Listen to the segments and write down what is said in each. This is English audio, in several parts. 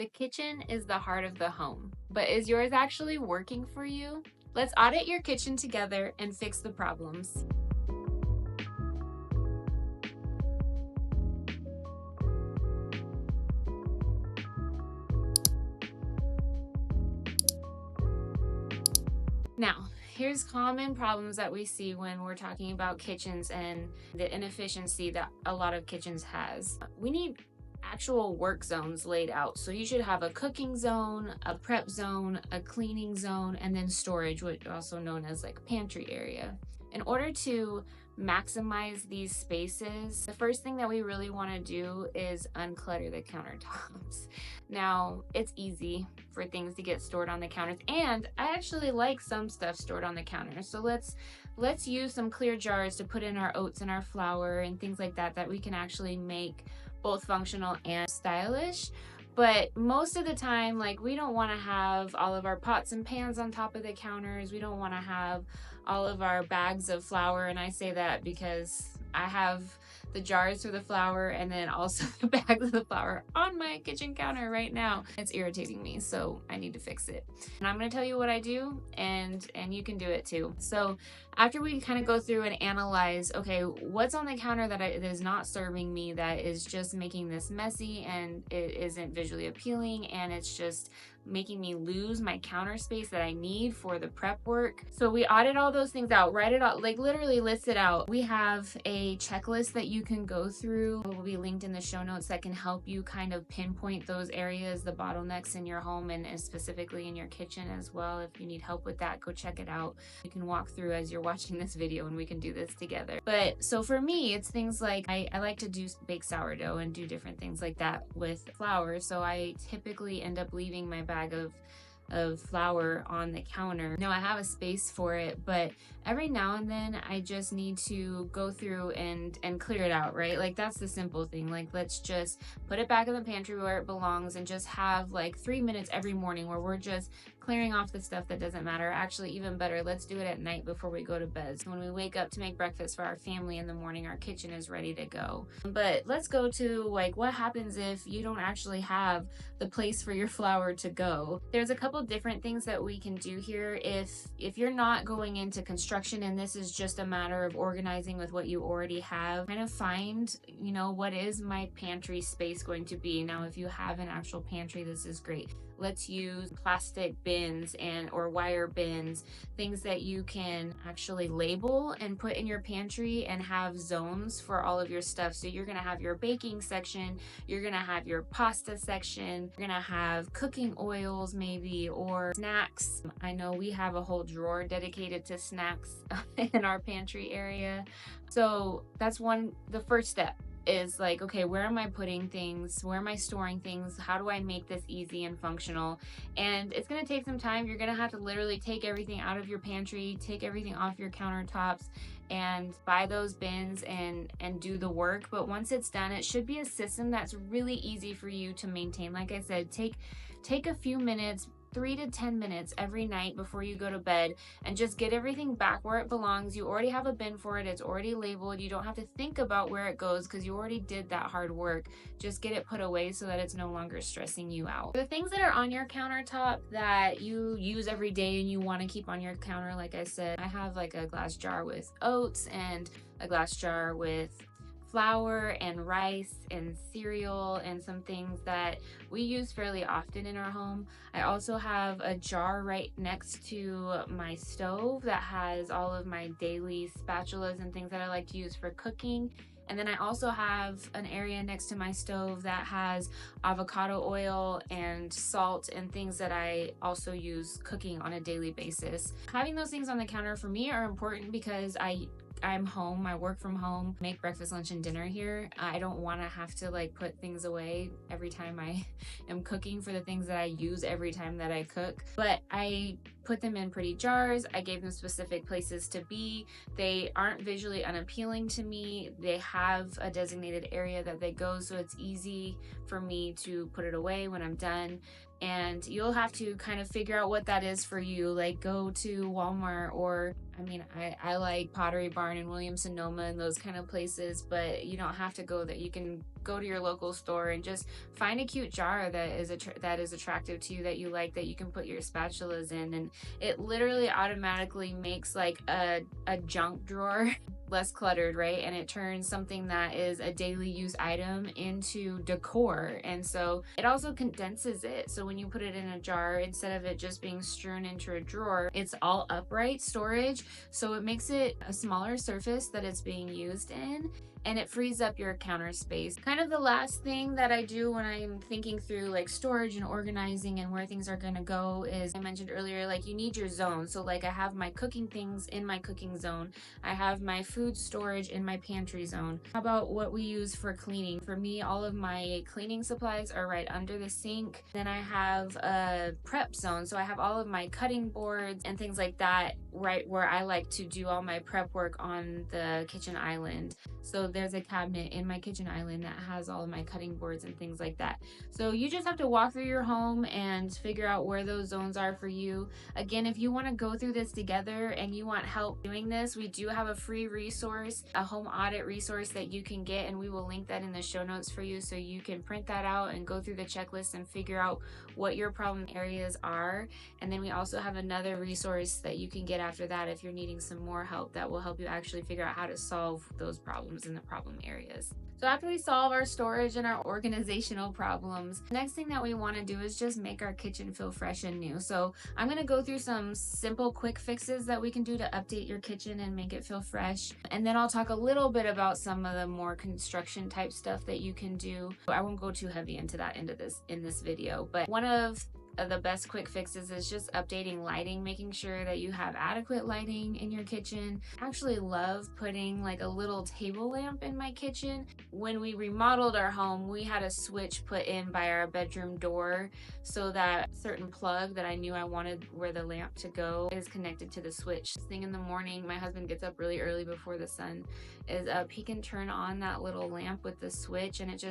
The kitchen is the heart of the home, but is yours actually working for you? Let's audit your kitchen together and fix the problems. Now, here's common problems that we see when we're talking about kitchens and the inefficiency that a lot of kitchens has. We need actual work zones laid out. So you should have a cooking zone, a prep zone, a cleaning zone, and then storage, which also known as like pantry area. In order to maximize these spaces, the first thing that we really want to do is unclutter the countertops. Now, it's easy for things to get stored on the counters, and I actually like some stuff stored on the counter. So let's use some clear jars to put in our oats and our flour and things like that we can actually make both functional and stylish. But most of the time, like, we don't want to have all of our pots and pans on top of the counters. We don't want to have all of our bags of flour, and I say that because I have the jars for the flour and then also the bags of the flour on my kitchen counter right now. It's irritating me, so I need to fix it. And I'm going to tell you what I do, and you can do it too. So after we kind of go through and analyze, okay, what's on the counter that is not serving me, that is just making this messy and it isn't visually appealing, and it's just making me lose my counter space that I need for the prep work. So we audit all those things out, write it out, like literally list it out. We have a checklist that you can go through. It will be linked in the show notes that can help you kind of pinpoint those areas, the bottlenecks in your home and specifically in your kitchen as well. If you need help with that, go check it out. You can walk through as you're watching this video and we can do this together. But so for me, it's things like I like to bake sourdough and do different things like that with flour. So I typically end up leaving my bag of flour on the counter. Now I have a space for it, but every now and then I just need to go through and clear it out, right? Like, that's the simple thing. Like, let's just put it back in the pantry where it belongs and just have like 3 minutes every morning where we're just clearing off the stuff that doesn't matter. Actually, even better, let's do it at night before we go to bed. So when we wake up to make breakfast for our family in the morning, our kitchen is ready to go. But let's go to like, what happens if you don't actually have the place for your flour to go? There's a couple different things that we can do here. If you're not going into construction and this is just a matter of organizing with what you already have, kind of find, what is my pantry space going to be? Now, if you have an actual pantry, this is great. Let's use plastic bins or wire bins, things that you can actually label and put in your pantry and have zones for all of your stuff. So you're gonna have your baking section, you're gonna have your pasta section, you're gonna have cooking oils maybe, or snacks. I know we have a whole drawer dedicated to snacks in our pantry area. So that's the first step is like, okay, where am I putting things? Where am I storing things? How do I make this easy and functional? And it's going to take some time. You're going to have to literally take everything out of your pantry, take everything off your countertops, and buy those bins and do the work. But once it's done, it should be a system that's really easy for you to maintain. Like I said, take a few minutes, 3 to 10 minutes every night before you go to bed, and just get everything back where it belongs. You already have a bin for it. It's already labeled. You don't have to think about where it goes because you already did that hard work. Just get it put away so that it's no longer stressing you out. The things that are on your countertop that you use every day and you want to keep on your counter, like I said, I have like a glass jar with oats and a glass jar with flour and rice and cereal and some things that we use fairly often in our home. I also have a jar right next to my stove that has all of my daily spatulas and things that I like to use for cooking. And then I also have an area next to my stove that has avocado oil and salt and things that I also use cooking on a daily basis. Having those things on the counter for me are important because I'm home, I work from home, make breakfast, lunch, and dinner here. I don't want to have to like put things away every time I am cooking for the things that I use every time that I cook. But I put them in pretty jars. I gave them specific places to be. They aren't visually unappealing to me. They have a designated area that they go, so it's easy for me to put it away when I'm done. And you'll have to kind of figure out what that is for you. Like, go to Walmart, or I like Pottery Barn and Williams Sonoma and those kind of places, but you don't have to go there. You can go to your local store and just find a cute jar that is attractive to you, that you like, that you can put your spatulas in, and it literally automatically makes like a junk drawer less cluttered, right? And it turns something that is a daily use item into decor. And so it also condenses it. So when you put it in a jar, instead of it just being strewn into a drawer, it's all upright storage. So it makes it a smaller surface that it's being used in, and it frees up your counter space. Kind of the last thing that I do when I'm thinking through like storage and organizing and where things are gonna go is, I mentioned earlier, like you need your zone. So like I have my cooking things in my cooking zone. I have my food storage in my pantry zone. How about what we use for cleaning? For me, all of my cleaning supplies are right under the sink. Then I have a prep zone. So I have all of my cutting boards and things like that right where I like to do all my prep work on the kitchen island. So there's a cabinet in my kitchen island that has all of my cutting boards and things like that. So you just have to walk through your home and figure out where those zones are for you. Again, if you want to go through this together and you want help doing this, we do have a free resource, a home audit resource that you can get, and we will link that in the show notes for you so you can print that out and go through the checklist and figure out what your problem areas are. And then we also have another resource that you can get after that if you're needing some more help, that will help you actually figure out how to solve those problems in the problem areas. So after we solve our storage and our organizational problems, the next thing that we want to do is just make our kitchen feel fresh and new. So I'm going to go through some simple quick fixes that we can do to update your kitchen and make it feel fresh. And then I'll talk a little bit about some of the more construction type stuff that you can do. I won't go too heavy into that in this video, but one of the best quick fixes is just updating lighting, making sure that you have adequate lighting in your kitchen. I actually love putting like a little table lamp in my kitchen. When we remodeled our home, we had a switch put in by our bedroom door so that certain plug that I knew I wanted where the lamp to go is connected to the switch. Thing in the morning, my husband gets up really early before the sun is up. He can turn on that little lamp with the switch, and it's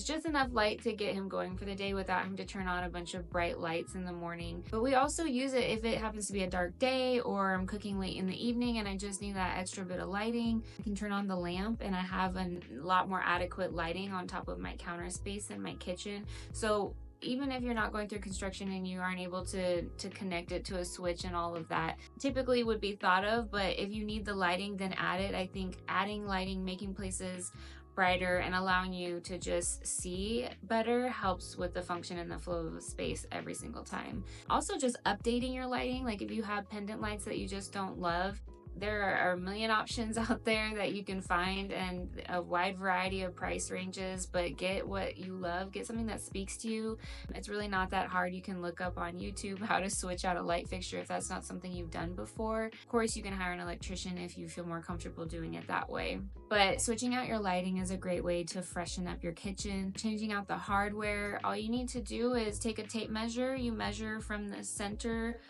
just enough light to get him going for the day without having to turn on a bunch of bright lights in the morning. But we also use it if it happens to be a dark day or I'm cooking late in the evening and I just need that extra bit of lighting. I can turn on the lamp and I have a lot more adequate lighting on top of my counter space in my kitchen. So even if you're not going through construction and you aren't able to connect it to a switch and all of that, typically would be thought of, but if you need the lighting, then add it. I think adding lighting, making places brighter and allowing you to just see better helps with the function and the flow of the space every single time. Also, just updating your lighting, like if you have pendant lights that you just don't love, there are a million options out there that you can find and a wide variety of price ranges, but get what you love, get something that speaks to you. It's really not that hard. You can look up on YouTube how to switch out a light fixture if that's not something you've done before. Of course, you can hire an electrician if you feel more comfortable doing it that way. But switching out your lighting is a great way to freshen up your kitchen. Changing out the hardware, all you need to do is take a tape measure. You measure from the center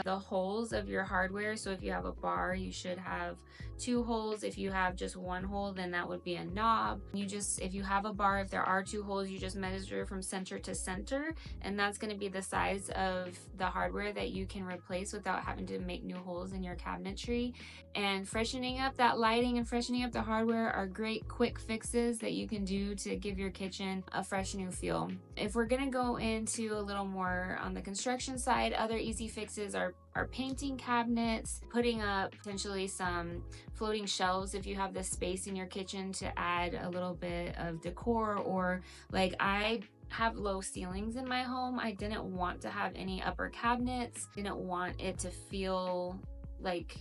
the holes of your hardware. So if you have a bar, you should have 2 holes. If you have just 1 hole, then that would be a knob. If you have a bar, if there are 2 holes, you just measure from center to center, and that's going to be the size of the hardware that you can replace without having to make new holes in your cabinetry. And freshening up that lighting and freshening up the hardware are great quick fixes that you can do to give your kitchen a fresh new feel. If we're going to go into a little more on the construction side, other easy fixes are painting cabinets, putting up potentially some floating shelves if you have the space in your kitchen to add a little bit of decor, or like I have low ceilings in my home. I didn't want to have any upper cabinets, didn't want it to feel like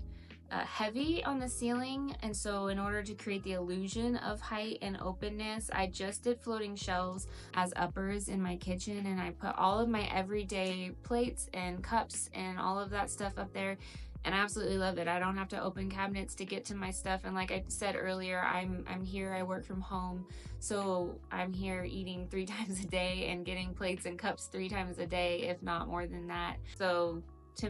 heavy on the ceiling, and so in order to create the illusion of height and openness, I just did floating shelves as uppers in my kitchen, and I put all of my everyday plates and cups and all of that stuff up there, and I absolutely love it. I don't have to open cabinets to get to my stuff, and like I said earlier, I'm here, I work from home, so I'm here eating 3 times a day and getting plates and cups 3 times a day, if not more than that. So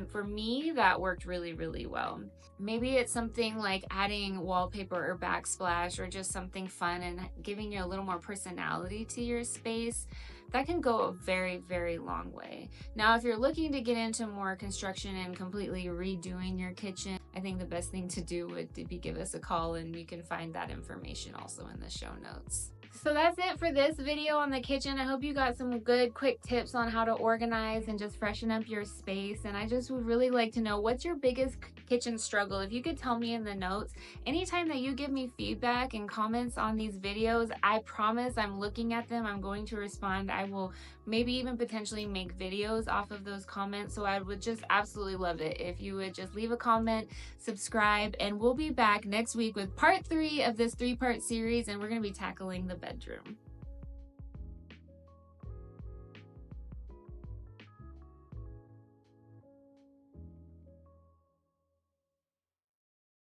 for me, that worked really, really well. Maybe it's something like adding wallpaper or backsplash or just something fun and giving you a little more personality to your space. That can go a very, very long way. Now, if you're looking to get into more construction and completely redoing your kitchen, I think the best thing to do would be give us a call, and you can find that information also in the show notes. So that's it for this video on the kitchen. I hope you got some good quick tips on how to organize and just freshen up your space. And I just would really like to know, what's your biggest kitchen struggle? If you could tell me in the notes. Anytime that you give me feedback and comments on these videos, I promise I'm looking at them. I'm going to respond. I will maybe even potentially make videos off of those comments. So I would just absolutely love it if you would just leave a comment, subscribe, and we'll be back next week with part 3 of this 3-part series, and we're going to be tackling the bedroom.